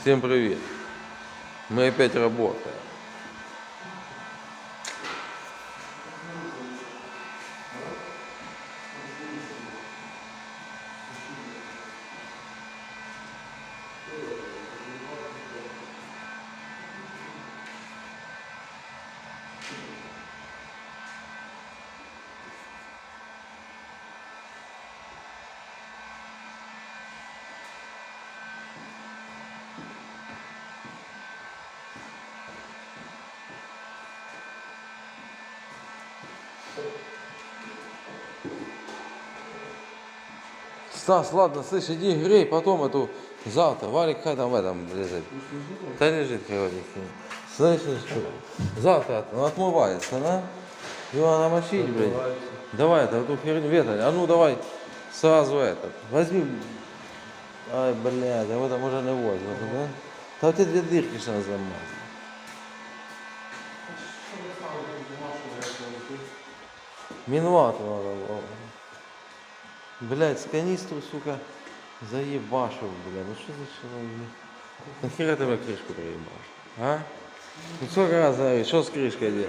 Всем привет! Мы опять работаем. Стас, ладно, слышь, иди грей, потом эту завтра. Валик хай там в этом лежит. Да лежит, короче. Слышишь, что? Завтра он отмывается, да? Его намочить, блядь. Давай, это эту херню, ветер. А ну давай сразу этот. Возьми. Ай, блядь, а в этом уже не возьму, да? Там те две дырки сейчас замазать. Минвату надо было. Блядь, с канистру, сука, заебашил, блядь. Ну что за человек? Нахера ты мне крышку проебал? А? Ну сколько раз говоришь, что с крышкой делать?